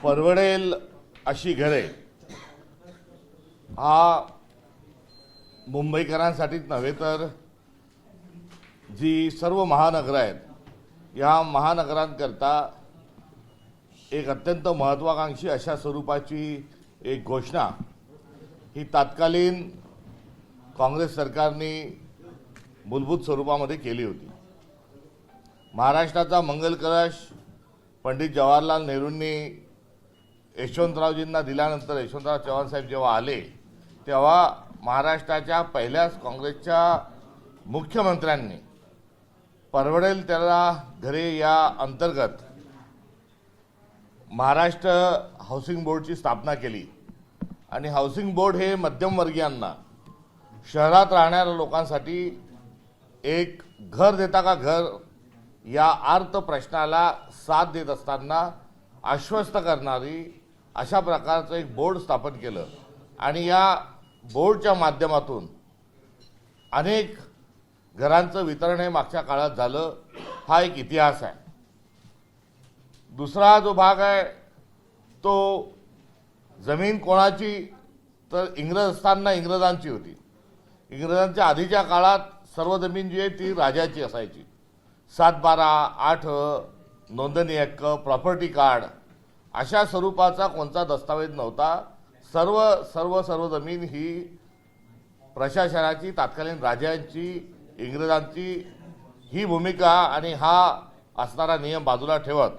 परवडेल अशी घरे हा मुंबईकरांसाठीच नव्हे तर जी सर्व महानगर आहेत या महानगरांकरता एक अत्यंत महत्त्वाकांक्षी अशा स्वरूपाची एक घोषणा ही तात्कालीन काँग्रेस सरकारने मूलभूत स्वरूपामध्ये केली होती। महाराष्ट्राचा मंगल कलश पंडित जवाहरलाल नेहरूंनी यशवंतरावजींना दिल्यानंतर यशवंतराव चव्हाण साहेब जेव्हा आले तेव्हा महाराष्ट्राच्या पहिल्याच काँग्रेसच्या मुख्यमंत्र्यांनी परवडेल त्याला घरे या अंतर्गत महाराष्ट्र हाऊसिंग बोर्डची स्थापना केली आणि हाऊसिंग बोर्ड हे मध्यमवर्गीयांना शहरात राहणाऱ्या लोकांसाठी एक घर देता का घर या आर्त प्रश्नाला साथ देत असताना आश्वस्त करणारी अशा प्रकारचं एक बोर्ड स्थापन केलं आणि या बोर्डच्या माध्यमातून अनेक घरांचं वितरण हे मागच्या काळात झालं। हा एक इतिहास आहे। दुसरा जो भाग आहे तो जमीन कोणाची तर इंग्रज असताना इंग्रजांची होती। इंग्रजांच्या आधीच्या काळात सर्व जमीन जी आहे ती राजाची असायची। 7/12, 8 नोंदणी हक्क, प्रॉपर्टी कार्ड अशा स्वरूपाचा कोणता दस्तावेज नव्हता। सर्व जमीन ही प्रशासनाची, तात्कालीन राजांची, इंग्रजांची ही भूमिका आणि हा असणारा नियम बाजूला ठेवत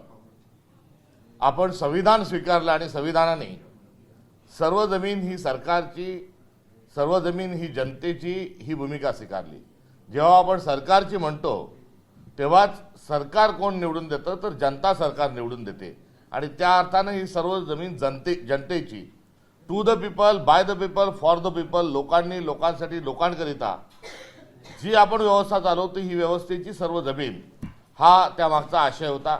आपण संविधान स्वीकारलं आणि संविधानाने सर्व जमीन ही सरकारची, सर्व जमीन ही जनतेची ही भूमिका स्वीकारली। जेव्हा आपण सरकारची म्हणतो तेव्हाच सरकार कोण निवडून देतं तर जनता सरकार निवडून देते आणि त्या अर्थाने ही सर्व जमीन जनतेची, to the people, by the people, for the people, लोकांनी, लोकांसाठी, लोकांकरिता जी आपण व्यवस्था चालवतो ही व्यवस्थेची सर्व जमीन हा त्यामागचा आशय होता।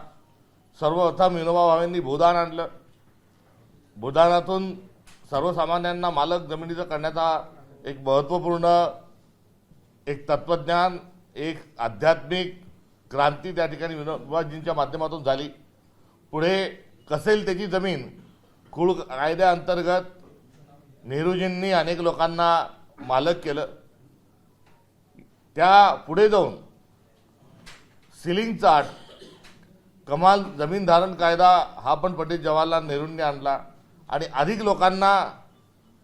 सर्वप्रथम विनोबा भावेंनी भूदान आणलं। भूदानातून सर्वसामान्यांना मालक जमिनीचं करण्याचा एक महत्त्वपूर्ण एक तत्वज्ञान, एक आध्यात्मिक क्रांती त्या ठिकाणी विनोबाजींच्या माध्यमातून झाली। पुढे कसेल त्याची जमीन कुळ कायद्याअंतर्गत नेहरूजींनी अनेक लोकांना मालक केलं। त्या पुढे जाऊन सिलिंगचा अट, कमाल जमीन धारण कायदा हा पण पंडित जवाहरलाल नेहरूंनी आणला आणि अधिक लोकांना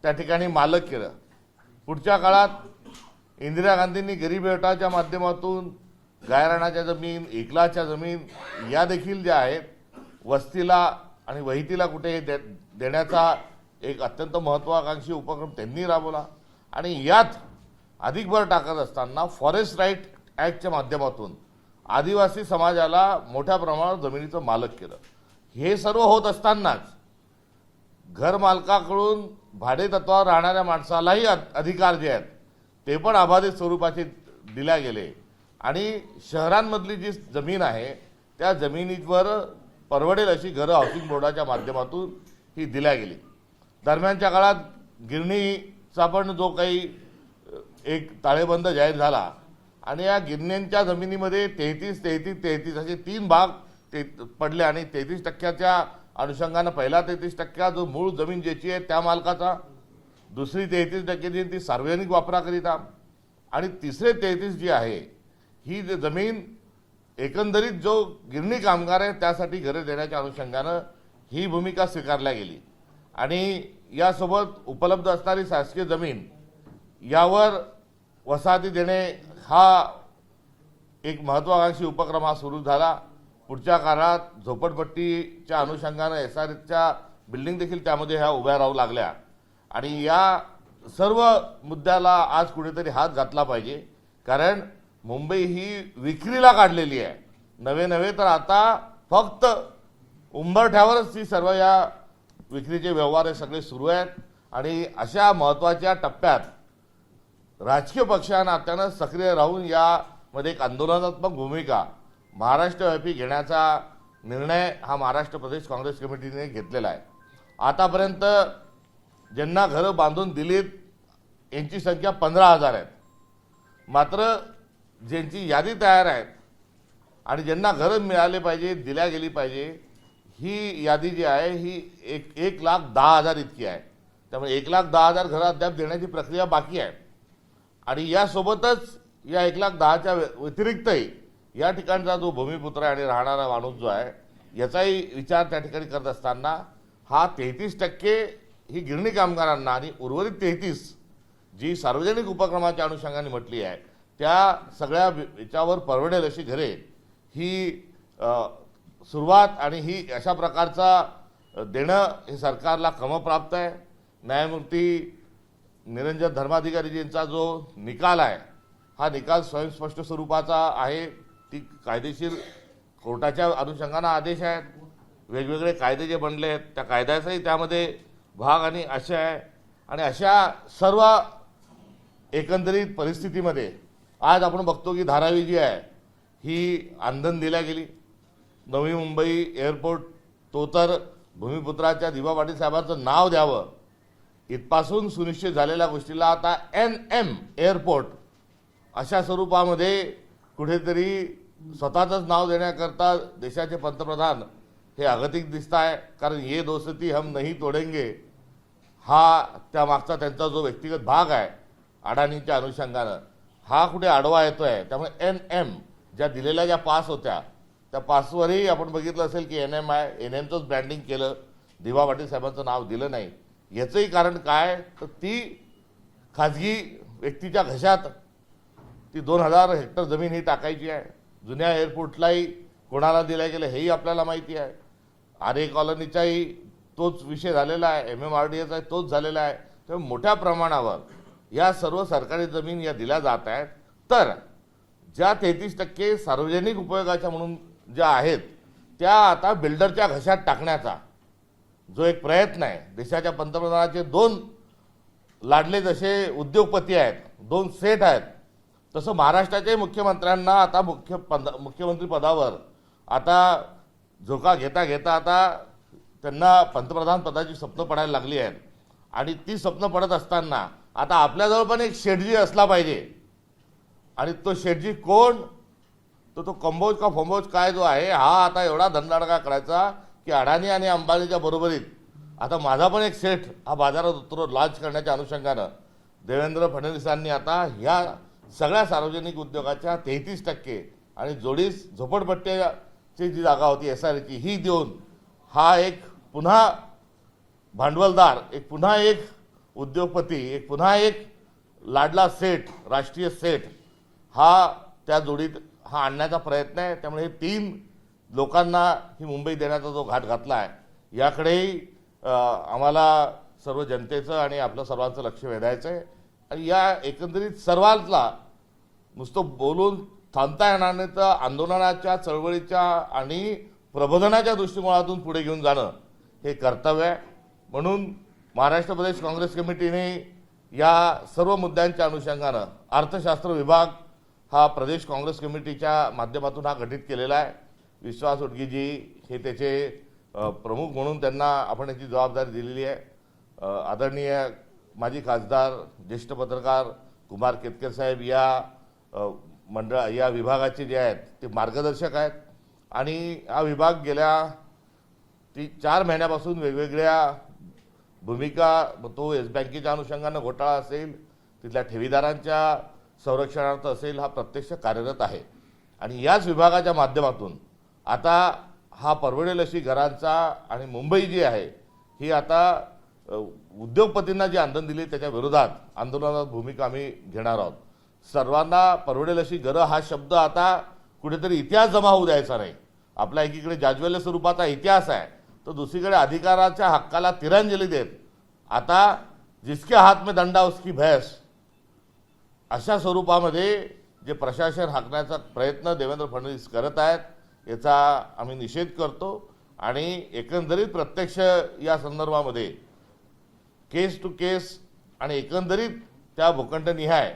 त्या ठिकाणी मालक केलं। पुढच्या काळात इंदिरा गांधींनी गरीब हटाच्या माध्यमातून गायरानाच्या जमीन, एकलाच्या जमीन या देखील ज्या आहेत वस्तीला आणि वहितीला कुठे देण्याचा एक अत्यंत महत्त्वाकांक्षी उपक्रम त्यांनी राबवला आणि यात अधिक भर टाकत असताना फॉरेस्ट राईट ॲक्टच्या माध्यमातून आदिवासी समाजाला मोठ्या प्रमाणात जमिनीचं मालक केलं। हे सर्व होत असतानाच घरमालकाकडून भाडे तत्वावर राहणाऱ्या माणसालाही अधिकार जे आहेत ते पण अबाधित स्वरूपाचे दिल्या गेले आणि शहरांमधली जी जमीन आहे त्या जमिनीवर परवडेल अशी घरं हाऊसिंग बोर्डाच्या माध्यमातून ही दिल्या गेली। दरम्यानच्या काळात गिरणीचा पण जो काही एक ताळेबंद जाहीर झाला आणि या गिरण्यांच्या जमिनीमध्ये 33 असे 3 भाग पडले आणि 33% अनुषंगानं पहिला 33% जो मूळ जमीन ज्याची आहे त्या मालकाचा, दुसरी 33% जी ती सार्वजनिक वापराकरिता आणि तिसरे 33 जी आहे ही जमीन एकंदरीत जो गिरणी कामगार आहे त्यासाठी घरे देण्याच्या अनुषंगानं ही भूमिका स्वीकारल्या गेली आणि यासोबत उपलब्ध असणारी शासकीय जमीन यावर वसाहती देणे हा एक महत्त्वाकांक्षी उपक्रम हा सुरू झाला। पुढच्या काळात झोपडपट्टीच्या अनुषंगानं SRHच्या बिल्डिंग देखील त्यामध्ये ह्या उभ्या राहू लागल्या आणि या सर्व मुद्द्याला आज कुठेतरी हात घातला पाहिजे कारण मुंबई ही विक्रीला काढलेली आहे। नवे तर आता फक्त उंबरठ्यावरच ही सर्व या विक्रीचे व्यवहार हे सगळे सुरू आहेत आणि अशा महत्त्वाच्या टप्प्यात राजकीय पक्षांना सक्रिय राहून यामध्ये एक आंदोलनात्मक भूमिका महाराष्ट्रव्यापी घेण्याचा निर्णय हा महाराष्ट्र प्रदेश काँग्रेस कमिटीने घेतलेला आहे। आतापर्यंत ज्यांना घरं बांधून दिलीत यांची संख्या 15,000 आहेत। मात्र ज्यांची यादी तयार आहे आणि ज्यांना घरं मिळाले पाहिजे, दिल्या गेली पाहिजे ही यादी जी आहे ही 1,10,000 इतकी आहे. त्यामुळे 1,10,000 घरं अद्याप देण्याची प्रक्रिया बाकी आहे. आणि यासोबतच या 1,10,000च्या व्यतिरिक्तही या ठिकाणचा जो भूमिपुत्र आहे आणि राहणारा माणूस जो आहे याचाही विचार त्या ठिकाणी करत असताना हा 33% ही गिरणी कामगारांना आणि उर्वरित 33 जी सार्वजनिक उपक्रमाच्या अनुषंगाने म्हटली आहे त्या सगळ्या याच्यावर परवडेल अशी घरे ही सुरुवात आणि ही अशा प्रकारचा देणं हे सरकारला क्रमप्राप्त आहे. न्यायमूर्ती निरंजन धर्माधिकारीजींचा जो निकाल आहे हा निकाल स्वयंस्पष्ट स्वरूपाचा आहे. ती कायदेशीर कोर्टाच्या अनुषंगानं आदेश आहेत. वेगवेगळे कायदे जे बनले आहेत त्या कायद्याचाही त्यामध्ये भाग आणि आशय आहे. आणि अशा सर्व एकंदरीत परिस्थितीमध्ये आज आपण बघतो की धारावी जी आहे ही आंदण दिल्या गेली. नवी मुंबई एअरपोर्ट तो तर भूमिपुत्राच्या दिवा पाटील साहेबांचं नाव द्यावं इथपासून सुनिश्चित झालेल्या गोष्टीला आता NM एअरपोर्ट अशा स्वरूपामध्ये कुठेतरी स्वतःचंच नाव देण्याकरता देशाचे पंतप्रधान हे अगतिक दिसत आहे. कारण ये दोस्ती हम नहीं तोडेंगे हा त्यामागचा त्यांचा जो व्यक्तिगत भाग आहे अडाणींच्या अनुषंगानं हा कुठे आडवा येतो आहे. त्यामुळे NM ज्या दिलेल्या ज्या पास होत्या त्या पासवरही आपण बघितलं असेल की NM आहे. NMचंच ब्रँडिंग केलं, दिवा पाटील साहेबांचं नाव दिलं नाही. याचंही कारण काय तर ती खाजगी व्यक्तीच्या घशात ती 2,000 हेक्टर जमीन ही टाकायची आहे. जुन्या एअरपोर्टलाही कोणाला दिल्या गेलं हेही आपल्याला माहिती आहे. आरे कॉलनीचाही तोच विषय झालेला आहे, MMRDAचाही तोच झालेला आहे. त्यामुळे मोठ्या प्रमाणावर या सर्व सरकारी जमीन या दिल्या जात आहेत. तर ज्या 33% सार्वजनिक उपयोगाच्या म्हणून ज्या आहेत त्या आता बिल्डरच्या घशात टाकण्याचा जो एक प्रयत्न आहे. देशाच्या पंतप्रधानाचे 2 लाडले जसे उद्योगपती आहेत, 2 सेठ आहेत, तसं महाराष्ट्राच्या मुख्यमंत्र्यांना आता मुख्यमंत्री पदावर आता झोका घेता घेता आता त्यांना पंतप्रधान पदाची स्वप्न पडायला लागली आहेत. आणि ती स्वप्न पडत असताना आता आपल्याजवळ पण एक शेठजी असला पाहिजे. आणि तो शेठजी कोण तो कंबोज का फंबोज काय जो आहे हा आता एवढा धंदाडका करायचा की अडाणी आणि अंबानीच्या बरोबरीत आता माझा पण एक सेठ हा बाजारात उतरून लॉन्च करण्याच्या अनुषंगानं देवेंद्र फडणवीसांनी आता ह्या सगळ्या सार्वजनिक उद्योगाच्या 33% आणि जोडीस झोपडपट्ट्याची जी जागा होती SRAची ही देऊन हा एक पुन्हा भांडवलदार, एक पुन्हा एक उद्योगपती, एक पुन्हा एक लाडला सेठ, राष्ट्रीय सेठ हा त्या जोडीत हा आणण्याचा प्रयत्न आहे. त्यामुळे हे 3 लोकांना ही मुंबई देण्याचा जो घाट घातला आहे याकडेही आम्हाला सर्व जनतेचं आणि आपलं सर्वांचं लक्ष वेधायचं आहे. आणि या एकंदरीत सर्वांना नुसतं बोलून थांबता येणार नाही तर आंदोलनाच्या चळवळीच्या आणि प्रबोधनाच्या दृष्टिकोनातून पुढे घेऊन जाणं हे कर्तव्य आहे. म्हणून महाराष्ट्र प्रदेश काँग्रेस कमिटीने या सर्व मुद्द्यांच्या अनुषंगानं अर्थशास्त्र विभाग हा प्रदेश काँग्रेस कमिटीच्या माध्यमातून हा गठीत केलेला आहे. विश्वास उटगीजी हे त्याचे प्रमुख म्हणून त्यांना आपण याची जबाबदारी दिलेली आहे. आदरणीय माजी खासदार ज्येष्ठ पत्रकार कुमार केतकर साहेब या या विभागाचे जे आहेत ते मार्गदर्शक आहेत. आणि हा विभाग गेल्या 4 महिन्यापासून वेगवेगळ्या भूमिका तो येस बँकेच्या अनुषंगानं घोटाळा असेल, तिथल्या ठेवीदारांच्या संरक्षणार्थ असेल, हा प्रत्यक्ष कार्यरत आहे. आणि याच विभागाच्या माध्यमातून आता हा परवडेल अशी घरांचा आणि मुंबई जी आहे ही आता उद्योगपतींना जी आंदोलन दिली त्याच्या विरोधात आंदोलनात भूमिका आम्ही घेणार आहोत. सर्वांना परवडेल अशी घरं हा शब्द आता कुठेतरी इतिहास जमा होऊ द्यायचा नाही. आपल्या एकीकडे जाज्वल्य स्वरूपाचा इतिहास आहे तर दुसरीकडे अधिकाराच्या हक्काला तिरांजली देत आता जिसके हात में दंडा उसकी भैंस अशा स्वरूपामध्ये जे प्रशासन हाकण्याचा प्रयत्न देवेंद्र फडणवीस करत आहेत याचा आम्ही निषेध करतो. आणि एकंदरीत प्रत्यक्ष या संदर्भामध्ये केस टू केस आणि एकंदरीत त्या भूखंडनिहाय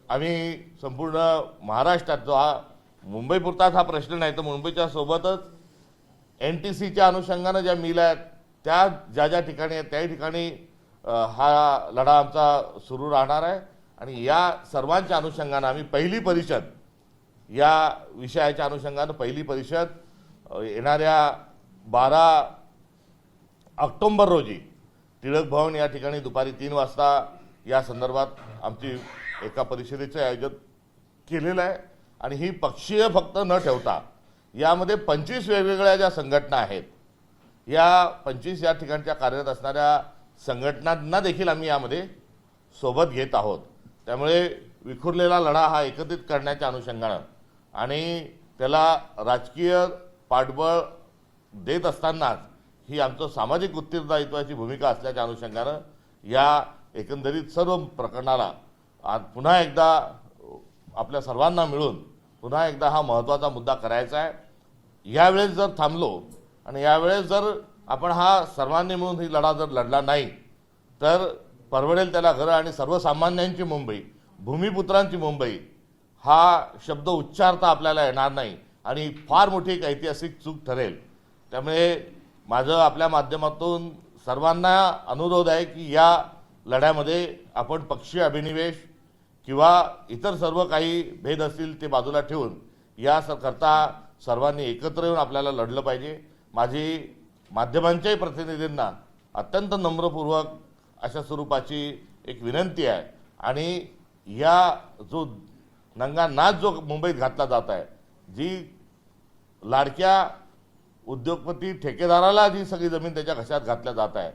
आम्ही संपूर्ण महाराष्ट्रात जो हा मुंबईपुरताच हा प्रश्न नाही तर मुंबईच्या सोबतच NTCच्या अनुषंगानं ज्या मिल आहेत त्या ज्या ज्या ठिकाणी आहेत त्याही ठिकाणी हा लढा आमचा सुरू राहणार आहे. आणि या सर्वांच्या अनुषंगानं आम्ही पहिली परिषद या विषयाच्या अनुषंगानं पहिली परिषद येणाऱ्या 12 ऑक्टोबर रोजी टिळक भवन या ठिकाणी दुपारी 3 वाजता या संदर्भात आमची एका परिषदेचे आयोजन केलेलं आहे आणि ही पक्षीय फक्त न ठेवता यामध्ये 25 वेगवेगळ्या ज्या संघटना आहेत या 25 या ठिकाणच्या कार्यरत असणाऱ्या संघटनांना देखील आम्ही यामध्ये सोबत घेत आहोत। त्यामुळे विखुरलेला लढा हा एकत्रित करण्याच्या अनुषंगानं आणि त्याला राजकीय पाठबळ देत असतानाच ही आमचं सामाजिक उत्तरदायित्वाची भूमिका असल्याच्या अनुषंगानं या एकंदरीत सर्व प्रकरणाला आज पुन्हा एकदा आपल्या सर्वांना मिळून पुन्हा एकदा हा महत्त्वाचा मुद्दा करायचा आहे। यावेळेस जर थांबलो आणि यावेळेस जर आपण हा सर्वांनी मिळून ही लढा जर लढला नाही तर परवडेल त्याला घरं आणि सर्वसामान्यांची मुंबई, भूमिपुत्रांची मुंबई हा शब्द उच्चारता आपल्याला येणार नाही आणि फार मोठी एक ऐतिहासिक चूक ठरेल। त्यामुळे माझं आपल्या माध्यमातून सर्वांना अनुरोध आहे की या लढ्यामध्ये आपण पक्षीय अभिनिवेश किंवा इतर सर्व काही भेद असतील ते बाजूला ठेवून करता सर्वांनी एकत्र येऊन आपल्याला लढलं पाहिजे। माझी माध्यमांच्याही प्रतिनिधींना अत्यंत नम्रपूर्वक अशा स्वरूपाची एक विनंती आहे आणि या जो नंगा नाच जो मुंबईत घातला जात आहे, जी लाडक्या उद्योगपती ठेकेदाराला जी सगळी जमीन त्याच्या घशात घातल्या जात आहे,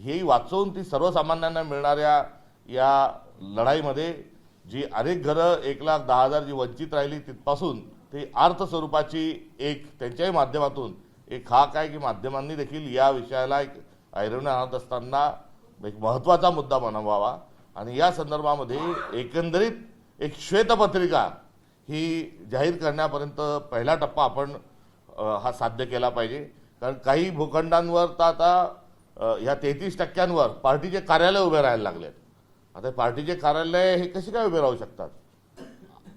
ही वाचवून ती सर्वसामान्यांना मिळणाऱ्या या लढाईमध्ये जी अनेक घरं 1,10,000 जी वंचित राहिली तिथपासून ते अर्थ स्वरूपाची एक त्यांच्याही माध्यमातून एक हाक आहे की माध्यमांनी देखील या विषयाला एक ऐरवणे आणत असताना एक महत्त्वाचा मुद्दा बनवावा आणि या संदर्भामध्ये एकंदरीत एक श्वेतपत्रिका ही जाहीर करण्यापर्यंत पहिला टप्पा आपण हा साध्य केला पाहिजे। कारण काही भूखंडांवर तर आता ह्या 33% पार्टीचे कार्यालय उभे राहायला लागलेत। आता पार्टीचे कार्यालय हे कसे काय उभे राहू शकतात?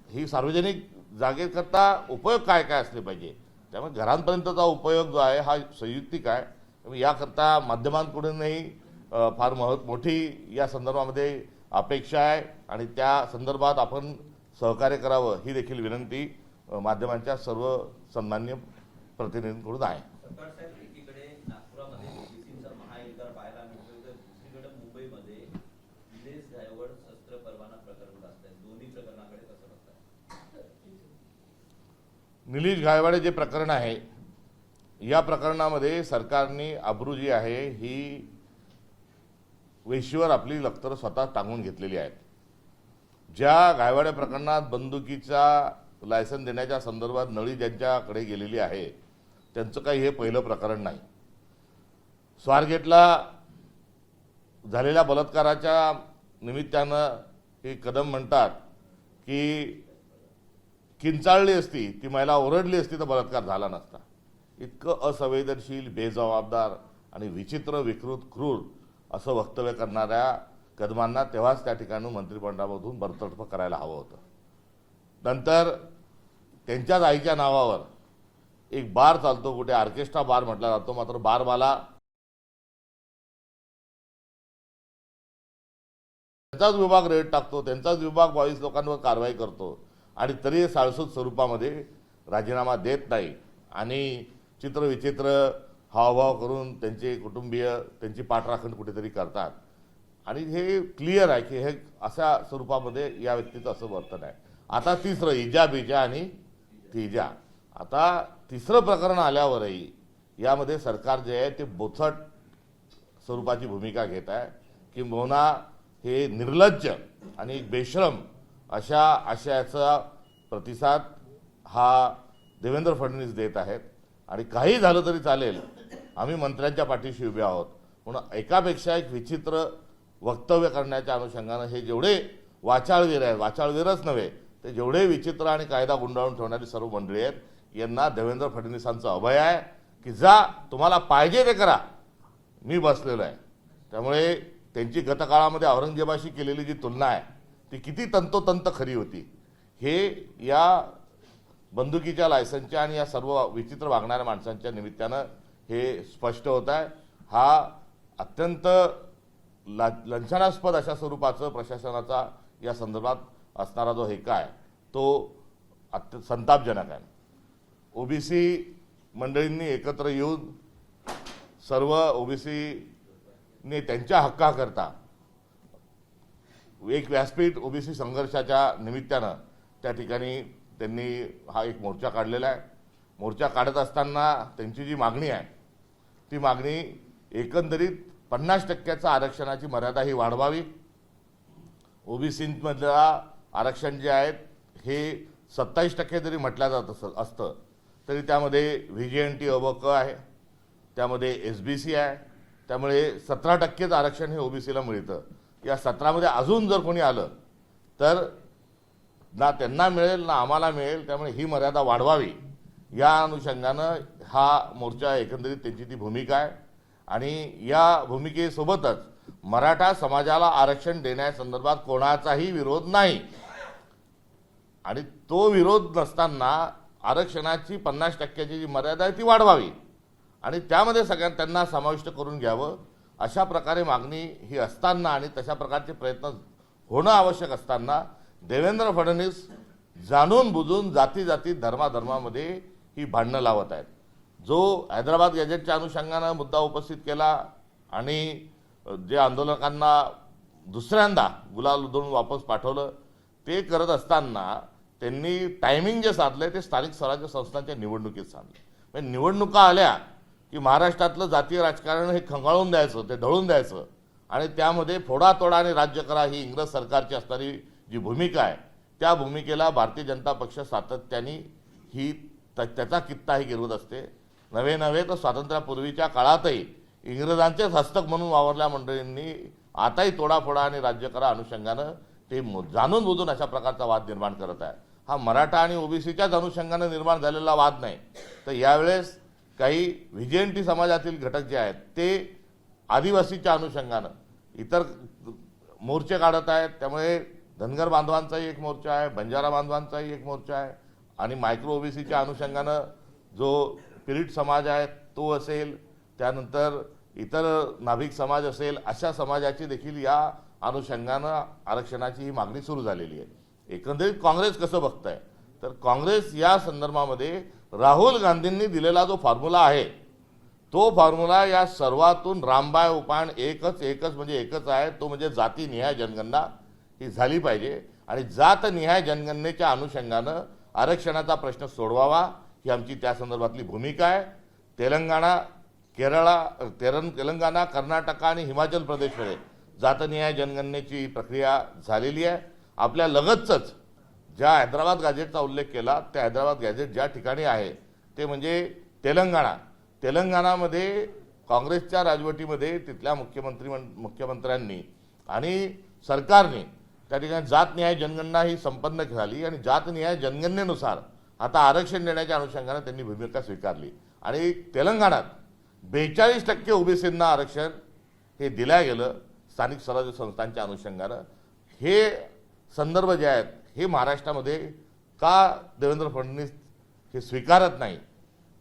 ही सार्वजनिक जागेकरता उपयोग काय काय असले पाहिजे। त्यामुळे घरांपर्यंतचा उपयोग जो आहे हा संयुक्तिक आहे। त्यामुळे याकरता माध्यमांकडूनही फार मोठी या संदर्भामध्ये अपेक्षा आहे आणि त्या संदर्भात आपण सहकार्य करावं ही देखील विनंती माध्यमांच्या सर्व सन्माननीय प्रतिनिधींकडून आहे। एकीकडे नागपुरामध्ये ओबीसींचा महायुद्धार पाहायला मिळतोय तर दुसरीकडे मुंबईमध्ये निलेश गायवड शस्त्र परवाना प्रकरण असतात। दोन्ही प्रकरणाकडे कसं बघताय? निलेश गायवाडे जे प्रकरण आहे या प्रकरणामध्ये सरकारने अब्रू जी आहे ही वेशीवर आपली लखतर स्वतः टांगून घेतलेली आहेत। ज्या गायवाडे प्रकरणात बंदुकीचा लायसन देण्याच्या संदर्भात नळी ज्यांच्याकडे गेलेली आहे त्यांचं काही हे पहिलं प्रकरण नाही। स्वारगेटला झालेल्या बलात्काराच्या निमित्तानं हे कदम म्हणतात की किंचाळली असती ती महिला ओरडली असती तर बलात्कार झाला नसता। इतकं असंवेदनशील, बेजबाबदार आणि विचित्र, विकृत, क्रूर असं वक्तव्य करणाऱ्या कदमांना तेव्हाच त्या ठिकाणी मंत्रिमंडळामधून बरतर्फ करायला हवं होतं। नंतर त्यांच्याच आईच्या नावावर एक बार चालतो, कुठे ऑर्केस्ट्रा बार म्हटला जातो, मात्र बारवाला त्यांचाच विभाग रेट टाकतो, त्यांचाच विभाग 22 लोकांवर कारवाई करतो आणि तरी साळसूद स्वरूपामध्ये राजीनामा देत नाही आणि चित्रविचित्र हावभाव करून त्यांचे कुटुंबीय त्यांची पाठराखण कुठेतरी करतात आणि हे क्लिअर आहे की हे अशा स्वरूपामध्ये या व्यक्तीचं असं वर्तन आहे। आता तिसरं इजा बिजा आणि तिजा, आता तिसरं प्रकरण आल्यावरही यामध्ये सरकार जे आहे ते बोचट स्वरूपाची भूमिका घेत आहे की मोना हे निर्लज्ज आणि एक बेशरम अशा आशयाचा प्रतिसाद हा देवेंद्र फडणवीस देत आहेत आणि काही झालं तरी चालेल, आम्ही मंत्र्यांच्या पाठीशी उभे आहोत म्हणून एकापेक्षा एक विचित्र वक्तव्य करण्याच्या अनुषंगानं हे जेवढे वाचाळवीर आहेत, वाचाळवीरच नव्हे ते जेवढे विचित्र आणि कायदा गुंडाळून ठेवणारी सर्व मंडळी आहेत यांना देवेंद्र फडणवीसांचं अभय आहे की जा तुम्हाला पाहिजे ते करा, मी बसलेलो आहे। त्यामुळे त्यांची गतकाळामध्ये औरंगजेबाशी केलेली जी तुलना आहे ती किती तंतोतंत खरी होती हे या बंदुकीच्या लायसनच्या आणि या सर्व विचित्र वागणाऱ्या माणसांच्या निमित्तानं हे स्पष्ट होत आहे। हा अत्यंत लंछनास्पद अशा स्वरूपाचं प्रशासनाचा या संदर्भात असणारा जो हेका आहे तो अत्यंत संतापजनक आहे। ओबीसी मंडळींनी एकत्र येऊन सर्व ओबीसीने त्यांच्या हक्काकरता एक व्यासपीठ ओबीसी संघर्षाच्या निमित्तानं त्या ठिकाणी त्यांनी हा एक मोर्चा काढलेला आहे. मोर्चा काढत असताना त्यांची जी मागणी आहे ती मागणी एकंदरीत 50% आरक्षणाची मर्यादा ही वाढवावी. ओबीसीमधलं आरक्षण जे आहेत हे 27% जरी म्हटलं जात असतं तरी त्यामध्ये व्हीजीएनटी अबक आहे, त्यामध्ये एसबीसी आहे, त्यामुळे 17%च आरक्षण हे ओबीसीला मिळतं. या 17मध्ये अजून जर कोणी आलं तर ना त्यांना मिळेल ना आम्हाला मिळेल. त्यामुळे ही मर्यादा वाढवावी या अनुषंगानं हा मोर्चा एकंदरीत त्यांची ती भूमिका आहे. आणि या भूमिकेसोबतच मराठा समाजाला आरक्षण देण्यासंदर्भात कोणाचाही विरोध नाही आणि तो विरोध नसताना आरक्षणाची 50%ची जी मर्यादा आहे ती वाढवावी आणि त्यामध्ये सगळ्यांना त्यांना समाविष्ट करून घ्यावं अशा प्रकारे मागणी ही असताना आणि तशा प्रकारचे प्रयत्न होणं आवश्यक असताना देवेंद्र फडणवीस जाणून बुजून जाती जाती धर्माधर्मामध्ये ही भांडणं लावत आहेत. जो हैदराबाद गॅजेटच्या अनुषंगानं मुद्दा उपस्थित केला आणि जे आंदोलकांना दुसऱ्यांदा गुलाल उधळून वापस पाठवलं ते करत असताना त्यांनी टायमिंग जे साधलंय ते स्थानिक स्वराज्य संस्थांच्या निवडणुकीत साधलं. म्हणजे निवडणुका आल्या की महाराष्ट्रातलं जातीय राजकारण हे खंगाळून द्यायचं, ते ढळून द्यायचं आणि त्यामध्ये फोडातोडा आणि राज्य करा ही इंग्रज सरकारची असणारी जी भूमिका आहे त्या भूमिकेला भारतीय जनता पक्ष सातत्याने ही त्याचा कित्ता ही गिरवत असते. नव्हे नव्हे तर स्वातंत्र्यापूर्वीच्या काळातही इंग्रजांचेच हस्तक म्हणून वावरल्या मंडळींनी आताही तोडाफोडा आणि राज्य करा अनुषंगानं ते जाणून बुजून अशा प्रकारचा वाद निर्माण करत आहे. हा मराठा आणि ओबीसीच्याच अनुषंगानं निर्माण झालेला वाद नाही तर यावेळेस काही व्हीजेएनटी समाजातील घटक जे आहेत ते आदिवासीच्या अनुषंगानं इतर मोर्चे काढत आहेत. त्यामुळे धनगर बांधवांचाही एक मोर्चा आहे, बंजारा बांधवांचाही एक मोर्चा आहे आणि मायक्रो ओबीसीच्या अनुषंगानं जो पिरीट समाज आहे तो असेल, त्यानंतर इतर नाभिक समाज असेल, अशा समाजाची देखील या अनुषंगानं आरक्षणाची ही मागणी सुरू झालेली आहे. एकंदरीत काँग्रेस कसं बघताय तर काँग्रेस या संदर्भामध्ये राहुल गांधींनी दिलेला जो फॉर्म्युला आहे तो फॉर्म्युला या सर्वातून रामबाय उपाय एकच म्हणजे एकच आहे, तो म्हणजे जातीनिहाय जनगणना ही झाली पाहिजे आणि जातनिहाय जनगणनेच्या अनुषंगानं आरक्षणाचा प्रश्न सोडवावा ही आमची त्या संदर्भातली भूमिका आहे. तेलंगणा, कर्नाटक आणि हिमाचल प्रदेशमध्ये जातनिहाय जनगणनेची प्रक्रिया झालेली आहे. आपल्या लगतच ज्या हैदराबाद गॅजेटचा उल्लेख केला त्या हैदराबाद गॅजेट ज्या ठिकाणी आहे ते म्हणजे तेलंगणामध्ये काँग्रेसच्या राजवटीमध्ये तिथल्या मुख्यमंत्र्यांनी आणि सरकारने त्या ठिकाणी जातनिहाय जनगणना ही संपन्न झाली आणि जातनिहाय जनगणनेनुसार आता आरक्षण देण्याच्या अनुषंगाने त्यांनी भूमिका स्वीकारली आणि तेलंगणात 42% ओबीसींना आरक्षण हे दिल्या गेलं स्थानिक स्वराज्य संस्थांच्या अनुषंगानं. हे संदर्भ जे आहेत हे महाराष्ट्रामध्ये का देवेंद्र फडणवीस हे स्वीकारत नाही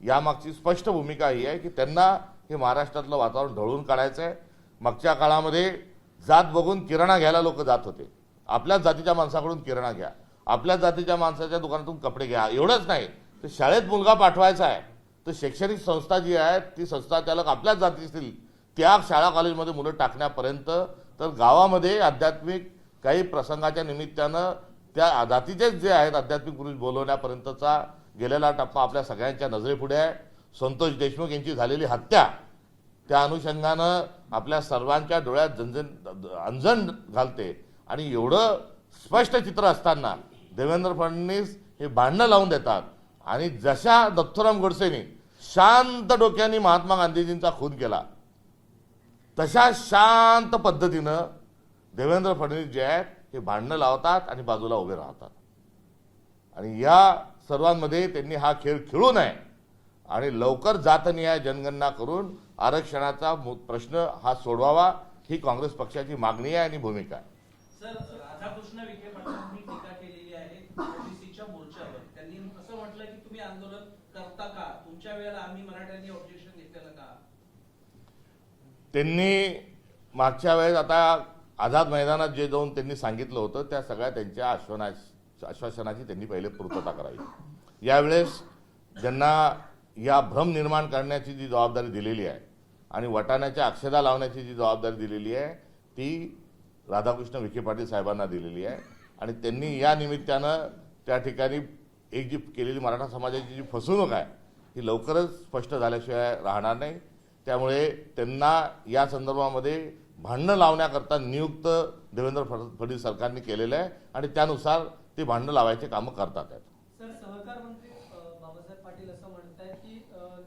यामागची स्पष्ट भूमिका ही आहे की त्यांना हे महाराष्ट्रातलं वातावरण ढळून काढायचं आहे. मागच्या काळामध्ये जात बघून किराणा घ्यायला लोक जात होते. आपल्याच जातीच्या माणसाकडून किराणा घ्या, आपल्याच जातीच्या माणसाच्या दुकानातून कपडे घ्या. एवढंच नाही तर शाळेत मुलगा पाठवायचा आहे तर शैक्षणिक संस्था जी आहेत ती संस्था चालक आपल्याच जातीतील त्या शाळा कॉलेजमध्ये मुलं टाकण्यापर्यंत तर गावामध्ये आध्यात्मिक काही प्रसंगाच्या निमित्तानं त्या जातीचेच जे आहेत आध्यात्मिक पुरुष बोलवण्यापर्यंतचा गेलेला टप्पा आपल्या सगळ्यांच्या नजरेपुढे आहे. संतोष देशमुख यांची झालेली हत्या त्या अनुषंगानं आपल्या सर्वांच्या डोळ्यात अंजन घालते आणि एवढं स्पष्ट चित्र असताना देवेंद्र फडणवीस हे भांडणं लावून देतात आणि जशा दत्तूराम गोडसेंनी शांत डोक्याने महात्मा गांधीजींचा खून केला तशा शांत पद्धतीनं देवेंद्र फडणवीस जे आहेत हे भांडणं लावतात आणि बाजूला उभे राहतात आणि या सर्वांमध्ये त्यांनी हा खेळ खेळू नये आणि लवकर जातनिहाय जनगणना करून आरक्षणाचा प्रश्न हा सोडवावा ही काँग्रेस पक्षाची मागणी आहे आणि भूमिका आहे. सर, राधाकृष्ण विखे पाटलांनी टीका केलेली आहे ओबीसीच्या मोर्चावर. त्यांनी असं म्हटलं की तुम्ही आंदोलन करता का, तुमच्या वेळेला आम्ही मराठ्यांनी ऑब्जेक्शन घेतलेलं का? त्यांनी मागच्या वेळेस आता आझाद मैदानात जे जाऊन त्यांनी सांगितलं होतं त्या सगळ्या त्यांच्या आश्वासनाची त्यांनी पहिले पूर्तता करावी. यावेळेस ज्यांना या भ्रम निर्माण करण्याची जी जबाबदारी दिलेली आहे आणि वटाण्याच्या अक्षदा लावण्याची जी जबाबदारी दिलेली आहे ती राधाकृष्ण विखे पाटील साहेबांना दिलेली आहे आणि त्यांनी या निमित्तानं त्या ठिकाणी एक जी केलेली मराठा समाजाची जी फसवणूक आहे ही लवकरच स्पष्ट झाल्याशिवाय राहणार नाही. त्यामुळे त्यांना या संदर्भामध्ये भांडणं लावण्याकरता नियुक्त देवेंद्र फडणवीस सरकारने केलेलं आहे आणि त्यानुसार ते भांडणं लावायचे कामं करतात आहेत. सर, सहकार मंत्री बाबासाहेब पाटील असं म्हणतायत की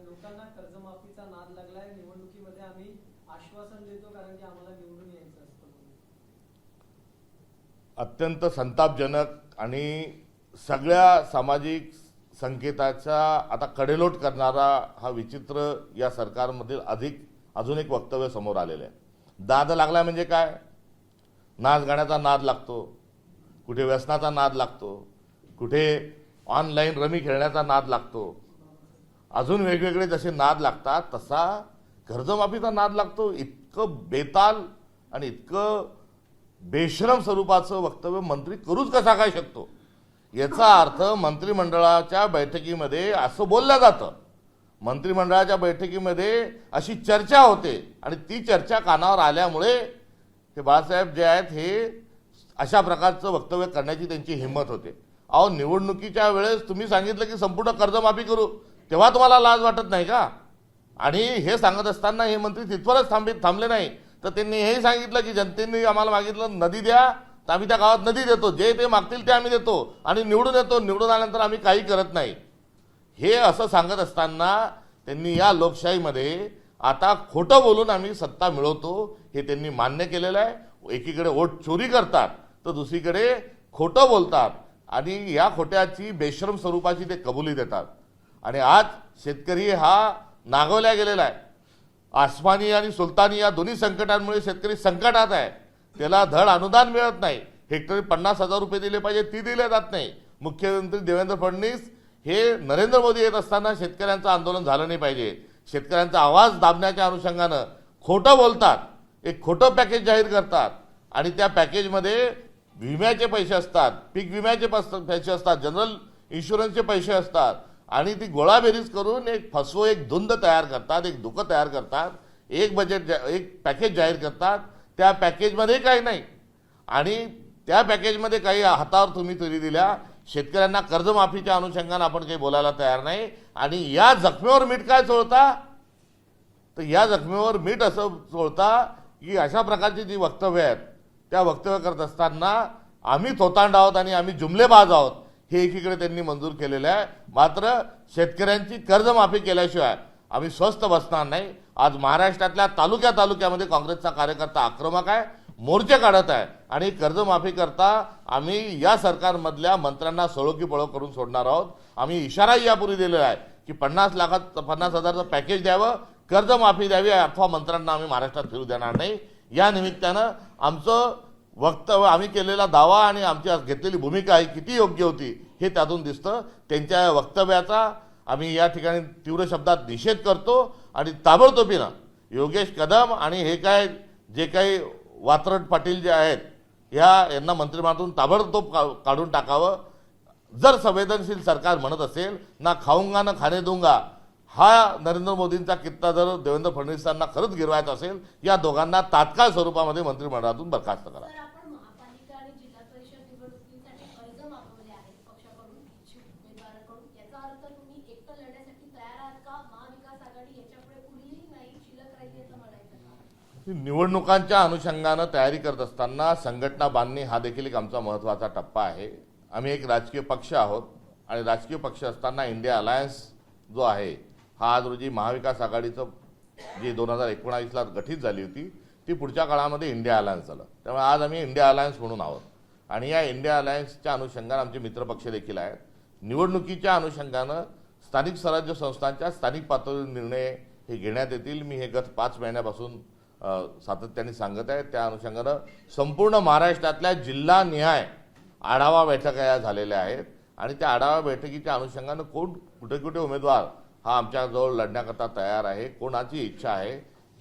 लोकांना कर्जमाफीचा नाद लागलाय, निवडणुकीमध्ये आम्ही आश्वासन देतो कारण की आम्हाला निवडून यायचं असतं. अत्यंत संतापजनक आणि सगळ्या सामाजिक संकेताचा आता कडेलोट करणारा हा विचित्र या सरकारमधील अजून एक वक्तव्य समोर आलेलं आहे. नाद लागला म्हणजे काय? नाच गाण्याचा नाद लागतो, कुठे व्यसनाचा नाद लागतो, कुठे ऑनलाईन रमी खेळण्याचा नाद लागतो, अजून वेगवेगळे जसे नाद लागतात तसा कर्जमाफीचा नाद लागतो. इतकं बेताल आणि इतकं बेशरम स्वरूपाचं वक्तव्य मंत्री करूच कसा काय शकतो? याचा अर्थ मंत्रिमंडळाच्या बैठकीमध्ये असं बोललं जातं, मंत्रिमंडळाच्या बैठकीमध्ये अशी चर्चा होते आणि ती चर्चा कानावर आल्यामुळे हे बाळासाहेब जे आहेत हे अशा प्रकारचं वक्तव्य करण्याची त्यांची हिंमत होते. अहो, निवडणुकीच्या वेळेस तुम्ही सांगितलं की संपूर्ण कर्जमाफी करू, तेव्हा तुम्हाला लाज वाटत नाही का? आणि हे सांगत असताना हे मंत्री तिथवरच थांबले नाही, तर त्यांनी हेही सांगितलं की जनतेने आम्हाला मागितलं नदी द्या तर आम्ही त्या गावात नदी देतो, जे ते मागतील ते आम्ही देतो आणि निवडून येतो, निवडून आल्यानंतर आम्ही काही करत नाही. हे असं सांगत असताना त्यांनी या लोकशाहीमध्ये आता खोटं बोलून आम्ही सत्ता मिळवतो हे त्यांनी मान्य केलेलं आहे. एकीकडे वोट चोरी करतात तर दुसरीकडे खोटं बोलतात आणि या खोट्याची बेशरम स्वरूपाची ते कबुली देतात. आणि आज शेतकरी हा नागवल्या गेलेला आहे. आसमानी आणि सुलतानी या दोन्ही संकटांमुळे शेतकरी संकटात आहे. त्याला धड अनुदान मिळत नाही. हेक्टरी 50,000 रुपये दिले पाहिजे, ती दिले जात नाही. मुख्यमंत्री देवेंद्र फडणवीस हे नरेंद्र मोदी येत असताना शेतकऱ्यांचं आंदोलन झालं नाही पाहिजे, शेतकऱ्यांचा आवाज दाबण्याच्या अनुषंगानं खोटं बोलतात, एक खोटं पॅकेज जाहीर करतात आणि त्या पॅकेजमध्ये विम्याचे पैसे असतात, पीक विम्याचे पैसे असतात, जनरल इन्शुरन्सचे पैसे असतात आणि ती गोळाबेरीज करून एक धुंद तयार करतात, एक धुकं तयार करतात, एक पॅकेज जाहीर करतात. त्या पॅकेजमध्ये काही नाही आणि त्या पॅकेजमध्ये काही हातावर तुम्ही तरी दिल्या. शेतकऱ्यांना कर्जमाफीच्या अनुषंगाने आपण काही बोलायला तयार नाही आणि या जखमेवर मीठ काय चोळता? तर या जखमेवर मीठ असं चोळता की अशा प्रकारची जी वक्तव्य आहेत त्या वक्तव्य करत असताना आम्ही थोतांड आहोत आणि आम्ही जुमलेबाज आहोत हे एकीकडे त्यांनी मंजूर केलेलं आहे. मात्र शेतकऱ्यांची कर्जमाफी केल्याशिवाय आम्ही स्वस्थ बसणार नाही. आज महाराष्ट्रातल्या तालुक्यामध्ये काँग्रेसचा कार्यकर्ता आक्रमक आहे, मोर्चे काढत आहे आणि कर्जमाफी करता आम्ही या सरकारमधल्या मंत्र्यांना सळो पळो करून सोडणार आहोत. आम्ही इशाराही यापूर्वी दिलेला आहे की 50,000चं पॅकेज द्यावं, कर्जमाफी द्यावी अथवा मंत्र्यांना आम्ही महाराष्ट्रात फिरू देणार नाही. या निमित्तानं आमचं वक्तव्य, आम्ही केलेला दावा आणि आमची घेतलेली भूमिका ही किती योग्य होती हे त्यातून दिसतं. त्यांच्या वक्तव्याचा आम्ही या ठिकाणी तीव्र शब्दात निषेध करतो आणि ताबडतोबीनं योगेश कदम आणि जे काही वात्रट पाटील जे आहेत यांना मंत्रिमंडळातून ताबडतोब काढून टाकावं. जर संवेदनशील सरकार म्हणत असेल ना खाऊंगा ना खाणे दूंगा हा नरेंद्र मोदींचा कित्ता जर देवेंद्र फडणवीसांना खरंच गिरवायचा असेल, या दोघांना तात्काळ स्वरूपामध्ये मंत्रिमंडळातून बरखास्त करा. महापालिका आणि जिल्हा परिषद निवडणुकीसाठी अर्ज मागवले आहेत पक्षाकडून, इच्छुक उमेदवारांकडून. याचा अर्थ तुम्ही एकटं लढण्यासाठी तयार आहात का? महाविकास आघाडी याच्यापुढे कुणीही नाही, शिल्लक राहिली असं म्हणायचं का? निवडणुकांच्या अनुषंगानं तयारी करत असताना संघटना बांधणी हा देखील एक आमचा महत्त्वाचा टप्पा आहे. आम्ही एक राजकीय पक्ष आहोत आणि राजकीय पक्ष असताना इंडिया अलायन्स जो आहे हा आज रोजी महाविकास आघाडीचं जी 2019ला गठीत झाली होती ती पुढच्या काळामध्ये इंडिया अलायन्स झालं. त्यामुळे आज आम्ही इंडिया अलायन्स म्हणून आहोत आणि या इंडिया अलायन्सच्या अनुषंगानं आमचे मित्रपक्ष देखील आहेत. निवडणुकीच्या अनुषंगानं स्थानिक स्वराज्य संस्थांच्या स्थानिक पातळीवर निर्णय हे घेण्यात येतील. मी हे गत 5 महिन्यापासून सातत्याने सांगत आहे. त्या अनुषंगानं संपूर्ण महाराष्ट्रातल्या जिल्हानिहाय आढावा बैठका या झालेल्या आहेत आणि त्या आढावा बैठकीच्या अनुषंगानं कोण कुठे उमेदवार हा आमच्याजवळ लढण्याकरता तयार आहे, कोणाची इच्छा आहे,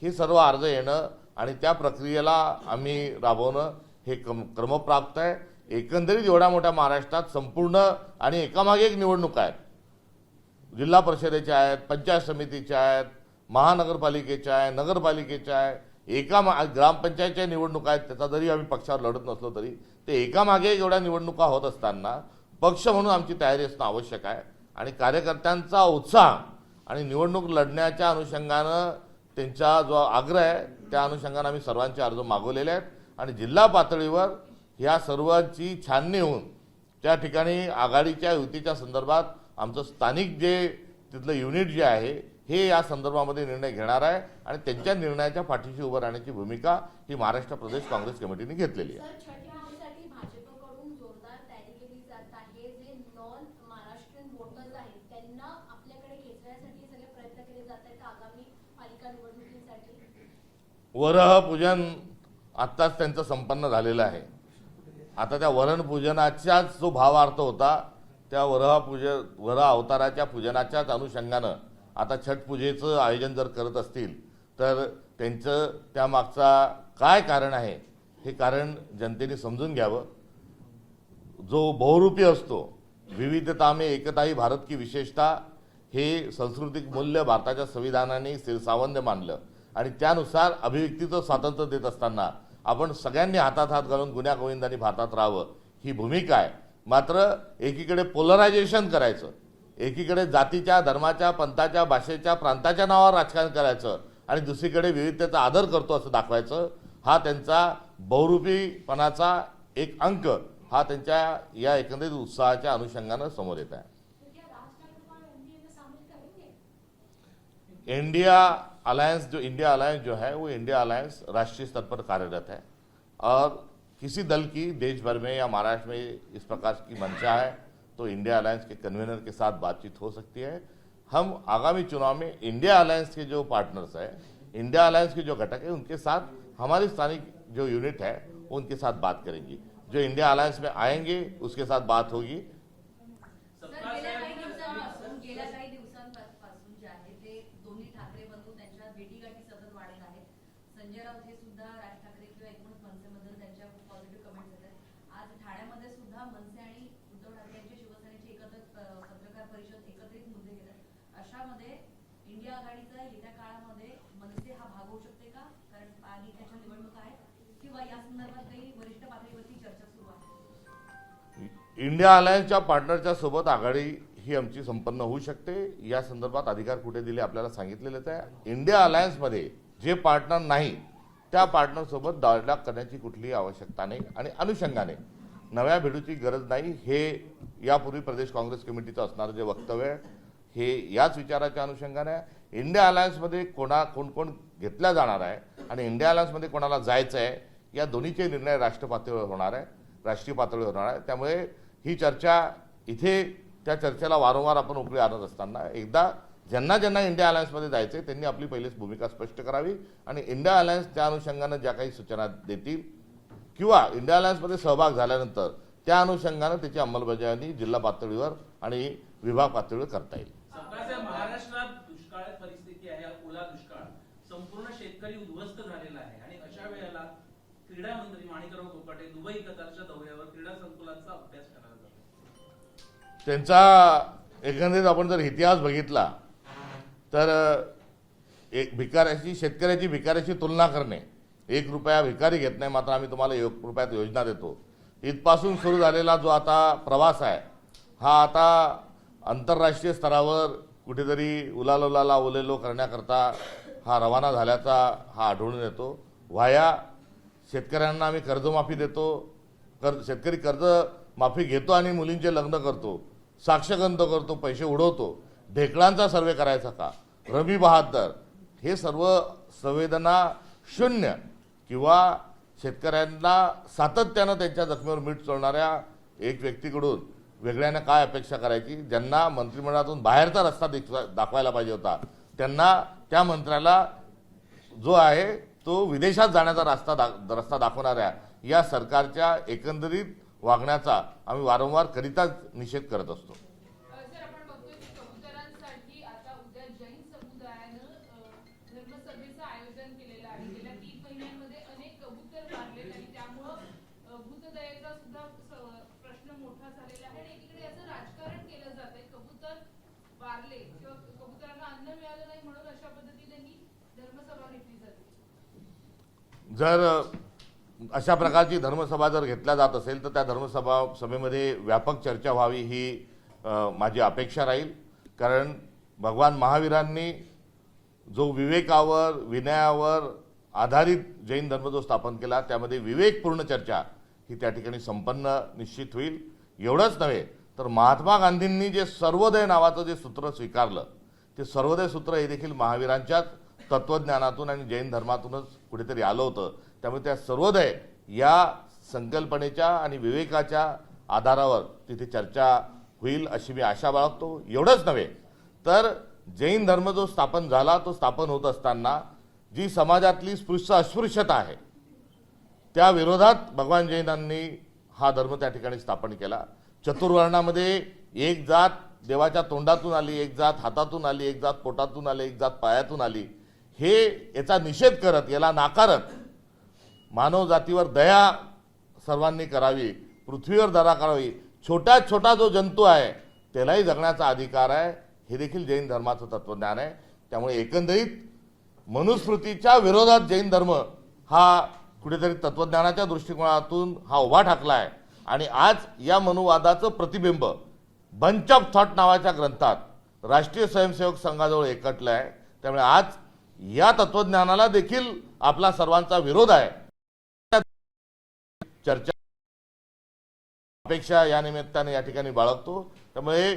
हे सर्व अर्ज येणं आणि त्या प्रक्रियेला आम्ही राबवणं हे क्रमप्राप्त आहे. एकंदरीत एवढ्या मोठ्या महाराष्ट्रात संपूर्ण आणि एकामागे एक निवडणूक आहेत. जिल्हा परिषदेच्या आहेत, पंचायत समितीच्या आहेत, महानगरपालिकेच्या आहे, नगरपालिकेच्या आहे, ग्रामपंचायतच्या निवडणुका आहेत, त्याचा जरी आम्ही पक्षावर लढत नसलो तरी ते एकामागे एवढ्या निवडणुका होत असताना पक्ष म्हणून आमची तयारी असणं आवश्यक आहे. आणि कार्यकर्त्यांचा उत्साह आणि निवडणूक लढण्याच्या अनुषंगानं त्यांचा जो आग्रह आहे त्या अनुषंगानं आम्ही सर्वांचे अर्ज मागवलेले आहेत. आणि जिल्हा पातळीवर ह्या सर्वांची छाननी होऊन त्या ठिकाणी आघाडीच्या युतीच्या संदर्भात आमचं स्थानिक जे तिथलं युनिट जे आहे हे या संदर्भामध्ये निर्णय घेणार आहे. आणि त्यांच्या निर्णयाच्या पाठीशी उभं राहण्याची भूमिका ही महाराष्ट्र प्रदेश काँग्रेस कमिटीने घेतलेली आहे. सर, छठ पूजेसाठी भाजपकडून जोरदार तयारी केली जात आहे. जे नॉन महाराष्ट्रीयन वोटर्स आहेत त्यांना आपल्याकडे खेचण्यासाठी सगळे प्रयत्न केले जात आहेत आगामी पालिका निवडणुकीसाठी. वरह पूजन आत्ताच त्यांचं संपन्न झालेलं आहे. आता त्या वरण पूजनाचाच जो भावार्थ होता त्या वरह अवताराच्या पूजनाच्याच अनुषंगानं आता छठ पूजेचं आयोजन जर करत असतील तर त्यांचं त्यामागचा काय कारण आहे हे कारण जनतेने समजून घ्यावं. जो बहुरूपी असतो, विविधता में एकता ही भारत की विशेषता हे सांस्कृतिक मूल्य भारताच्या संविधानाने शिरसावंद मानलं. आणि त्यानुसार अभिव्यक्तीचं स्वातंत्र्य देत असताना आपण सगळ्यांनी हातात हात घालून गुन्ह्या गोविंदांनी भारतात राहावं ही भूमिका आहे. मात्र एकीकडे पोलरायझेशन करायचं, एकीकडे जातीच्या, धर्माच्या, पंथाच्या, भाषेच्या, प्रांताच्या नावावर राजकारण करायचं आणि दुसरीकडे विविधतेचा आदर करतो असं दाखवायचं, हा त्यांचा बहुरूपीपणाचा एक अंक हा त्यांच्या या एकंदरीत उत्साहाच्या अनुषंगानं समोर येत आहे. क्या राज ठाकरे को एनडीए में शामिल करेंगे? इंडिया अलायंस जो है वो इंडिया अलायंस राष्ट्रीय स्तर पर कार्यरत है. और किसी दल की देश भर में या महाराष्ट्र में इस प्रकार की मंशा है तो इंडिया अलायंस के कन्वीनर के साथ बातचीत हो सकती है. हम आगामी चुनाव में इंडिया अलायंस के जो पार्टनर्स हैं, इंडिया अलायंस के जो घटक हैं, उनके साथ हमारी स्थानिक जो यूनिट है उनके साथ बात करेंगी. जो इंडिया अलायंस में आएंगे उसके साथ बात होगी. गेल्या काही दिवसांपासून जे आहे ते दोन्ही ठाकरे बंधू त्यांच्या भेटीगाठी सतत वाढत आहेत. संजय राऊत हे सुद्धा राज ठाकरे किंवा एकूणच मनसेबद्दल त्यांच्या पॉझिटिव्ह कमेंट्स येत आहेत. आज ठाण्यामध्ये सुद्धा मनसे आणि उद्धव ठाकरे यांच्या शिवसेनेची पत्रकार परिषद एकत्रित मुद्दे घेतात. अशामध्ये इंडिया आघाडीचा येत्या काळामध्ये मनसे हा भाग होऊ शकते का? कारण पालिकेच्या निवडणुका आहेत किंवा या संदर्भात काही वरिष्ठ पातळीवरती चर्चा सुरू आहे. इंडिया अलायन्सच्या पार्टनरच्या सोबत आघाडी ही आमची संपन्न होऊ शकते. या संदर्भात अधिकार कुठे दिले आपल्याला सांगितलेलेच आहे. इंडिया अलायन्समध्ये जे पार्टनर नाही त्या पार्टनरसोबत डायलॉग करण्याची कुठलीही आवश्यकता नाही आणि अनुषंगाने नव्या भेटूची गरज नाही. हे यापूर्वी प्रदेश काँग्रेस कमिटीचं असणारं जे वक्तव्य आहे हे याच विचाराच्या अनुषंगाने आहे. इंडिया अलायन्समध्ये कोण कोण घेतला जाणार आहे आणि इंडिया अलायन्समध्ये कोणाला जायचं आहे या दोन्हीचे निर्णय राष्ट्रीय पातळीवर होणार आहे. त्यामुळे ही चर्चा इथे त्या चर्चेला वारंवार आपण उकळी आणत असताना एकदा ज्यांना इंडिया अलायन्समध्ये जायचं आहे त्यांनी आपली पहिलीच भूमिका स्पष्ट करावी आणि इंडिया अलायन्स त्या अनुषंगानं ज्या काही सूचना देतील किंवा इंडिया अलायन्समध्ये सहभाग झाल्यानंतर त्या अनुषंगानं त्याची अंमलबजावणी जिल्हा पातळीवर आणि विभाग पातळीवर करता येईल. महाराष्ट्रात दुष्काळ परिस्थिती आहे, ओला दुष्काळ, संपूर्ण शेतकरी उद्ध्वस्त झालेला आहे आणि अशा वेळेला क्रीडा मंत्री माणिकराव कोकाटे दुबई कतारच्या दौऱ्यावर क्रीडा संकुलाचा अभ्यास करायला जातात. त्यांचा एकंदरीत आपण जर इतिहास बघितला तर एक शेतकऱ्याची भिकाऱ्याची तुलना करणे, 1 रुपया भिकारी घेत नाही मात्र आम्ही तुम्हाला 1 रुपयात योजना देतो, इथपासून सुरू झालेला जो आता प्रवास आहे हा आता आंतरराष्ट्रीय स्तरावर कुठेतरी उलालोलाला ओलेलो करण्याकरता हा रवाना झाल्याचा हा आढळून येतो. व्हाया शेतकऱ्यांना आम्ही कर्जमाफी देतो, शेतकरी कर्जमाफी घेतो आणि मुलींचे लग्न करतो, साक्षगंध करतो, पैसे उडवतो. ढेकळांचा सर्वे करायचा का? रवी बहादर हे सर्व संवेदना शून्य किंवा शेतकऱ्यांना सातत्यानं त्यांच्या जखमेवर मीठ चोळणाऱ्या एक व्यक्तीकडून वेगळ्यानं काय अपेक्षा करायची? ज्यांना मंत्रिमंडळातून बाहेरचा रस्ता दाखवायला पाहिजे होता त्यांना त्या मंत्र्याला जो आहे तो विदेशात जाण्याचा रस्ता दाखवणाऱ्या या सरकारच्या एकंदरीत वागण्याचा आम्ही वारंवार करिताच निषेध करत असतो. सर, आपण बघतोय की कबुतरांसाठी आता उद्या जैन समुदायानं धर्मसभेचं आयोजन केलेलं आहे. गेल्या 3 महिन्यांमध्ये अनेक कबूतर मारलेत आणि त्यामुळं भूतदयेचा सुद्धा प्रश्न मोठा झालेला आहे आणि एकीकडे याचं राजकारण केलं जातंय. कबूतर वारले किंवा कबुतरांना अन्न मिळालं नाही म्हणून अशा पद्धतीने ही धर्मसभा घेतली जाते. जर अशा प्रकारची धर्मसभा जर घेतल्या जात असेल तर त्या सभेमध्ये व्यापक चर्चा व्हावी ही माझी अपेक्षा राहील. कारण भगवान महावीरांनी जो विवेकावर विनयावर आधारित जैन धर्म जो स्थापन केला त्यामध्ये विवेकपूर्ण चर्चा ही त्या ठिकाणी संपन्न निश्चित होईल. एवढंच नव्हे तर महात्मा गांधींनी जे सर्वोदय नावाचं जे सूत्र स्वीकारलं ते सर्वोदय सूत्र हे देखील महावीरांच्याच तत्वज्ञानातून आणि जैन धर्मातूनच कुठेतरी आलं होतं. त्यामुळे त्या सर्वोदय या संकल्पनेच्या आणि विवेकाच्या आधारावर तिथे चर्चा होईल अशी मी आशा बाळगतो. एवढंच नव्हे तर जैन धर्म जो स्थापन झाला तो स्थापन होत असताना जी समाजातली स्पृश्य अस्पृश्यता आहे त्या विरोधात भगवान जैनांनी हा धर्म त्या ठिकाणी स्थापन केला. चतुर्वर्णामध्ये एक जात देवाच्या तोंडातून आली, एक जात हातातून आली, एक जात पोटातून आली, एक जात पायातून आली. हे याचा निषेध करत याला नाकारत मानव जातीवर दया सर्वांनी करावी, पृथ्वीवर दया करावी. छोट्यात छोटा जो जंतू आहे त्यालाही जगण्याचा अधिकार आहे हे देखील जैन धर्माचं तत्वज्ञान आहे. त्यामुळे एकंदरीत मनुस्मृतीच्या विरोधात जैन धर्म हा कुठेतरी तत्वज्ञानाच्या दृष्टिकोनातून हा उभा ठाकला आहे. आणि आज या मनुवादाचं प्रतिबिंब बंच ऑफ थॉट नावाच्या ग्रंथात राष्ट्रीय स्वयंसेवक संघाजवळ एकटलं आहे. त्यामुळे आज या तत्वज्ञानाला देखील आपला सर्वांचा विरोध आहे. चर्चा अपेक्षा या निमित्ताने या ठिकाणी बाळगतो. त्यामुळे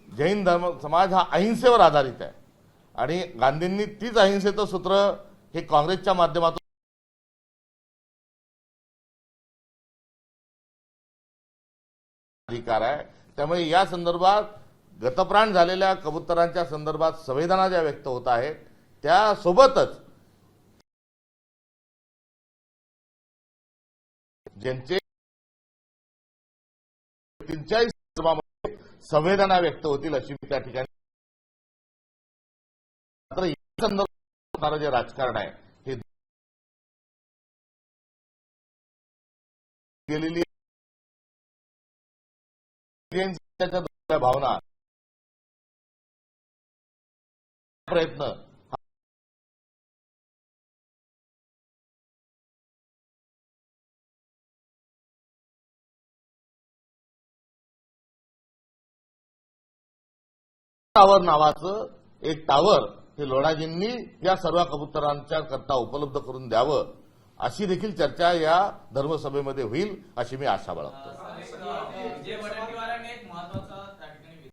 जैन धर्म समाज हा अहिंसेवर आधारित आहे आणि गांधींनी तीच अहिंसेचं सूत्र हे काँग्रेसच्या माध्यमातून अधिकार आहे. त्यामुळे या संदर्भात गतप्राण झालेल्या कबुतरांच्या संदर्भात संवेदना ज्या व्यक्त होत आहेत त्यासोबतच ज्यांचे 43 संदर्भामध्ये संवेदना व्यक्त होतील अशी त्या ठिकाणी मात्र या संदर्भात जे राजकारण आहे हे गेलेली भावना प्रयत्न टावर नावाचं एक टावर हे लोढाजींनी या सर्व कबुतरांच्या करता उपलब्ध करून द्यावं अशी देखील चर्चा या धर्मसभेमध्ये होईल अशी मी आशा बाळगतो. विजय वडेट्टीवारांनी एक महत्वाचा त्या ठिकाणी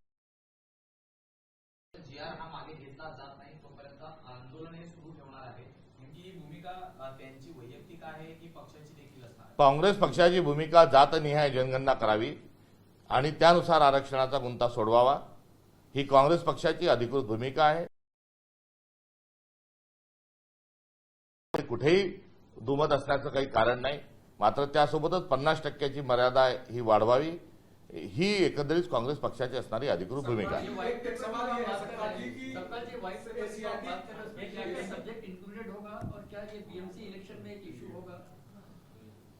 जीआर हा मागे घेतला जात नाही तोपर्यंत आंदोलन हे सुरू ठेवणार आहे. नेमकी ही भूमिका त्यांची वैयक्तिक आहे की पक्षाची देखील असणार? काँग्रेस पक्षाची भूमिका जातनिहाय जनगणना करावी आणि त्यानुसार आरक्षणाचा गुंता सोडवावा ही काँग्रेस पक्षाची अधिकृत भूमिका आहे. कुठेही दुमत असण्याचं काही कारण नाही. मात्र त्यासोबतच 50% मर्यादा ही वाढवावी ही एकंदरीत काँग्रेस पक्षाची असणारी अधिकृत भूमिका आहे.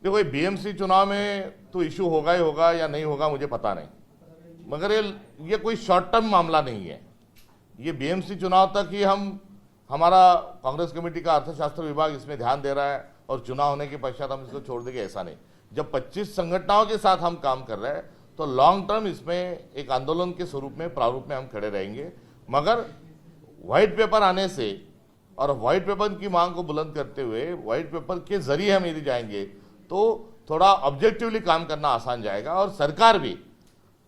देखो बीएमसी चुनाव में तो इशू होगा ही होगा या नहीं होगा मुझे पता नहीं, मगर ये कोई शॉर्ट टर्म मामला नहीं है. ये बीएमसी चुनाव तक ही हमारा कांग्रेस कमेटी का अर्थशास्त्र विभाग इसमें ध्यान दे रहा है और चुनाव होने के पश्चात हम इसको छोड़ देंगे ऐसा नहीं. जब 25 संगठनों के साथ हम काम कर रहे हैं तो लॉन्ग टर्म इसमें एक आंदोलन के स्वरूप में प्रारूप में हम खड़े रहेंगे. मगर व्हाइट पेपर आने से और व्हाइट पेपर की मांग को बुलंद करते हुए व्हाइट पेपर के जरिए हम यदि जाएंगे तो थोड़ा ऑब्जेक्टिवली काम करना आसान जाएगा. और सरकार भी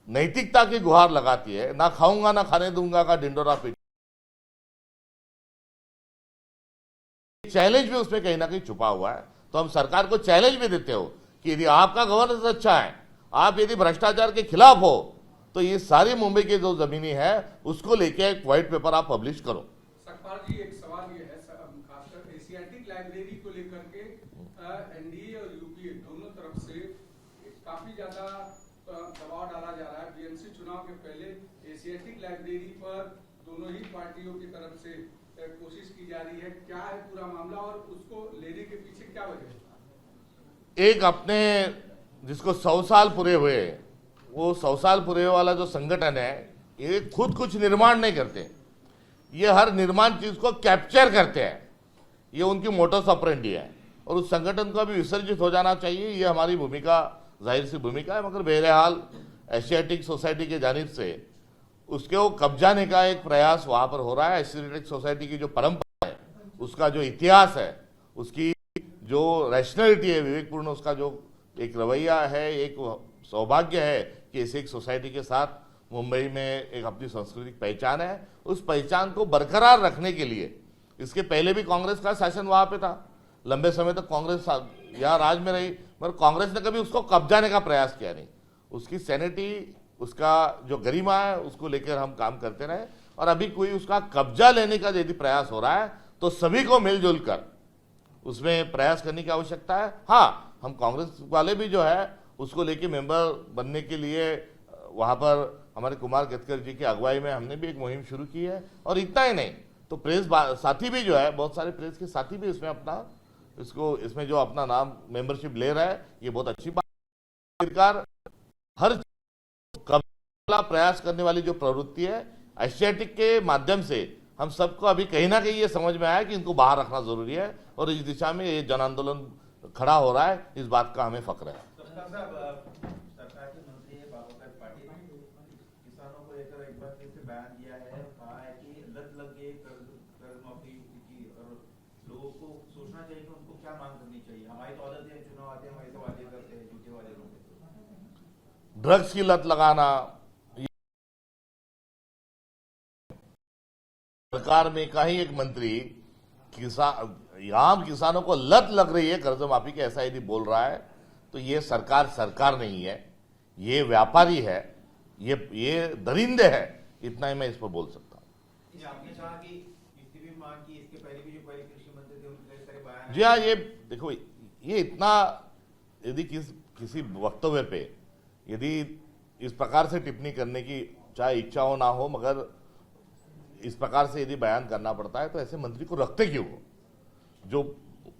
नैतिकता की गुहार लगाती है, ना खाऊंगा ना खाने दूंगा का डिंडोरा पीट. चैलेंज भी उसमें कहीं ना कहीं छुपा हुआ है. तो हम सरकार को चैलेंज भी देते हो कि यदि आपका गवर्नेंस अच्छा है, आप यदि भ्रष्टाचार के खिलाफ हो तो ये सारी मुंबई की जो जमीनी है उसको लेके एक व्हाइट पेपर आप पब्लिश करो. सकपाल जी, एक सवाल ये है खासकर एशियाटिक लाइब्रेरी को लेकर के एनडीए और यूपीए दोनों तरफ से काफी ज्यादा दबाव डाला जा रहा है. बीएमसी चुनाव के पहले एशियाटिक लाइब्रेरी पर दोनों ही पार्टियों की तरफ से कोशिश की जा रही है. क्या है पूरा मामला और उसको लेने के पीछे क्या वजह है? एक अपने जिसको 100 साल पूरे हुए वो 100 साल पूरे वाला जो संगठन है ये खुद कुछ निर्माण नहीं करते, ये हर निर्माण चीज को कैप्चर करते हैं। ये उनकी मोटोस ऑपरेंडी है और उस संगठन को अभी विसर्जित हो जाना चाहिए। ये हमारी भूमिका, जाहिर सी भूमिका है। मगर बहरहाल एशियाटिक सोसाइटी की जानिब से उसके वो कब्जाने का एक प्रयास वहां पर हो रहा है। एशियाटिक सोसाइटी की जो परंपरा है, उसका जो इतिहास है, उसकी जो रैशनैलिटी है, विवेकपूर्ण उसका जो एक रवैया है, एक सौभाग्य है कि ऐसी एक सोसाइटी के साथ मुंबई में एक अपनी सांस्कृतिक पहचान है। उस पहचान को बरकरार रखने के लिए, इसके पहले भी कांग्रेस का शासन वहां पे था, लंबे समय तक कांग्रेस यहाँ राज में रही, मगर कांग्रेस ने कभी उसको कब्जाने का प्रयास किया नहीं। उसकी सैनिटी, उसका जो गरिमा है, उसको लेकर हम काम करते रहे। और अभी कोई उसका कब्जा लेने का यदि प्रयास हो रहा है तो सभी को मिलजुल कर उसमें प्रयास करने की आवश्यकता है। हाँ, हम कांग्रेस वाले भी जो है उसको लेके मेंबर बनने के लिए वहां पर हमारे कुमार केतकर जी की अगुवाई में हमने भी एक मुहिम शुरू की है। और इतना ही नहीं तो प्रेस साथी भी जो है, बहुत सारे प्रेस के साथी भी इसमें इसमें जो अपना नाम मेंबरशिप ले रहा है, ये बहुत अच्छी बात है। सरकार हर कब्जा प्रयास करने वाली जो प्रवृत्ति है एशियाटिक के माध्यम से, हम सबको अभी कहीं ना कहीं ये समझ में आया कि इनको बाहर रखना जरूरी है और इस दिशा में ये जन आंदोलन खड़ा हो रहा है। इस बात का हमें फक्र है। सरकार के मंत्री बाबूसाहेब पाटिल किसानों को लेकर एक बार फिर से बयान दिया है, कहा है कि लत लग गई कर्ज माफी की और लोगों को सोचना चाहिए कि उनको क्या मांग करनी चाहिए। हमारी तो आदत है, चुनाव आते हैं हम ऐसे वादे करते हैं, झूठे वादे करते हैं। ड्रग्स की लत लगाना, सरकार में का ही एक मंत्री आम किसानों को लत लग रही है कर्ज माफी की, ऐसा यदि बोल रहा है तो ये सरकार नहीं है, ये व्यापारी है, ये दरिंदे है। इतना ही मैं इस पर बोल सकता हूं। आपने कहा कि इसकी भी मांग की, इसके पहले भी जो पहले कृषि मंत्री थे उनके कई सारे बयान। जी हाँ, ये देखो, ये इतना यदि किसी वक्तव्य पे यदि इस प्रकार से टिप्पणी करने की चाहे इच्छा हो ना हो, मगर इस प्रकार से यदि बयान करना पड़ता है तो ऐसे मंत्री को रखते क्यों हो? जो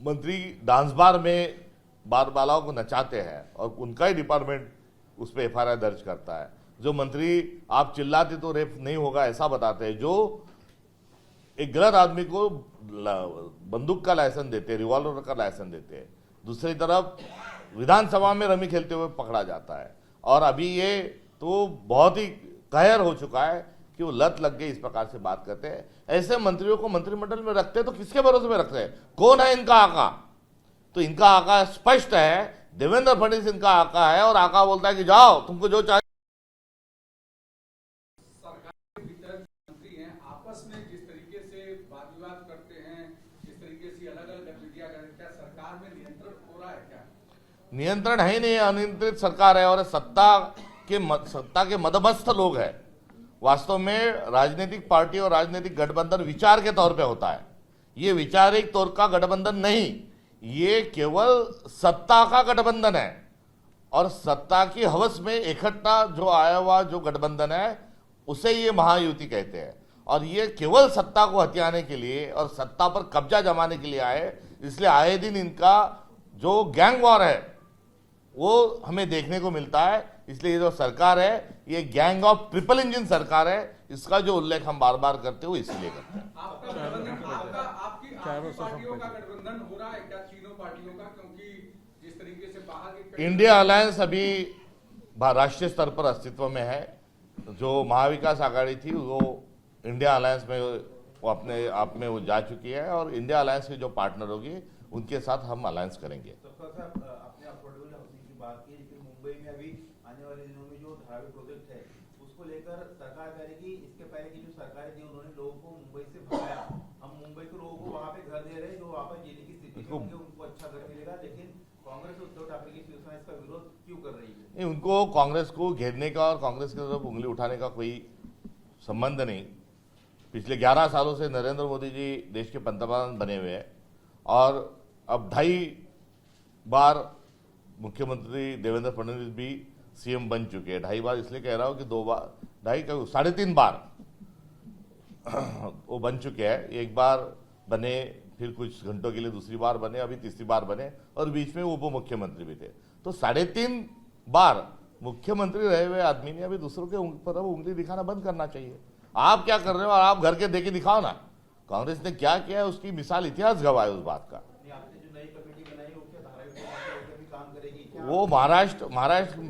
मंत्री डांस बार में बार बालाओं को नचाते हैं और उनका ही डिपार्टमेंट उस पर एफआईआर दर्ज करता है। जो मंत्री आप चिल्लाते तो रेप नहीं होगा ऐसा बताते हैं, जो एक गलत आदमी को बंदूक का लाइसेंस देते हैं, रिवॉल्वर का लाइसेंस देते हैं, दूसरी तरफ विधानसभा में रमी खेलते हुए पकड़ा जाता है। और अभी ये तो बहुत ही कहर हो चुका है कि वो लत लग गई, इस प्रकार से बात करते हैं। ऐसे मंत्रियों को मंत्रिमंडल में रखते हैं तो किसके भरोसे में रखते हैं? कौन है इनका आका? तो इनका आका स्पष्ट है, देवेंद्र फडणवीस इनका आका है और आका बोलता है कि जाओ तुमको जो चाहिए। सरकार के भीतर मंत्री हैं, आपस में जिस तरीके से वाद विवाद करते हैं, जिस तरीके से अलग अलग गतिविधियां करते हैं, क्या सरकार में नियंत्रण हो रहा है क्या? नियंत्रण है ही नहीं, अनियंत्रित सरकार है और सत्ता के मदमस्त लोग हैं। वास्तव में राजनीतिक पार्टी और राजनीतिक गठबंधन विचार के तौर पे होता है, ये विचारिक तौर का गठबंधन नहीं, ये केवल सत्ता का गठबंधन है। और सत्ता की हवस में इकट्ठा जो आया हुआ जो गठबंधन है उसे ये महायुति कहते हैं। और ये केवल सत्ता को हथियाने के लिए और सत्ता पर कब्जा जमाने के लिए आए, इसलिए आए दिन इनका जो गैंग वॉर है वो हमें देखने को मिलता है। इसलिए ये जो सरकार है ये गैंग ऑफ ट्रिपल इंजन सरकार है, इसका जो उल्लेख हम बार बार करते हुए इसलिए करते हैं। आपका गठबंधन, आपकी पार्टियों का गठबंधन हो रहा है क्या, तीनों पार्टियों का? क्योंकि जिस तरीके से बाहर के इंडिया अलायंस अभी राष्ट्रीय स्तर पर अस्तित्व में है। जो महाविकास आघाड़ी थी वो इंडिया अलायंस में वो अपने आप में वो जा चुकी है और इंडिया अलायंस के जो पार्टनर होगी उनके साथ हम अलायंस करेंगे। आपने अफोर्डेबल हाउसिंग की बात की, लेकिन मुंबई में अभी आने वाले दिनों में जो धारावी प्रोजेक्ट है उसको लेकर सरकार कह रही कि इसके पहले की जो सरकारें थी उन्होंने लोगों को मुंबई से भगाया, हम मुंबई के लोगों को वहां पे घर दे रहे हैं, जो वहां पर जीने की स्थिति में होंगे उनको अच्छा घर मिलेगा। लेकिन कांग्रेस उद्धव ठाकरे की शिवसेना इसका विरोध क्यों कर रही है? उनको कांग्रेस को घेरने का और कांग्रेस की तरफ उंगली उठाने का कोई संबंध नहीं। पिछले 11 सालों से नरेंद्र मोदी जी देश के पंतप्रधान बने हुए हैं और अब 2.5 बार मुख्यमंत्री देवेंद्र फडणवीस भी सीएम बन चुके हैं। 2.5 बार इसलिए कह रहा हूं कि 2 बार 3.5 बार वो बन चुके हैं। एक बार बने, फिर कुछ घंटों के लिए दूसरी बार बने, अभी तीसरी बार बने और बीच में उप मुख्यमंत्री भी थे। तो 3.5 बार मुख्यमंत्री रहे हुए आदमी ने अभी दूसरों के पर उंगली दिखाना बंद करना चाहिए। आप क्या कर रहे हो और आप घर के देके दिखाओ ना, कांग्रेस ने क्या किया है उसकी मिसाल इतिहास गवाह है उस बात का। नहीं, आपने जो नई कमेटी बनाई वो क्या धारावी प्रोजेक्ट पे भी काम करेगी क्या? वो महाराष्ट्र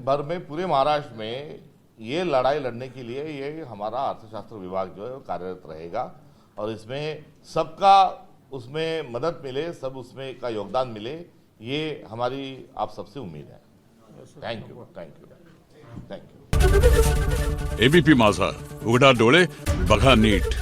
भर में, पूरे महाराष्ट्र में ये लड़ाई लड़ने के लिए ये हमारा अर्थशास्त्र विभाग जो है वो कार्यरत रहेगा और इसमें सबका उसमें मदद मिले, सब उसमें का योगदान मिले, ये हमारी आप सबसे उम्मीद है। Thank you, thank you, thank you. ABP माझा, उघडा डोळे बघा नीट।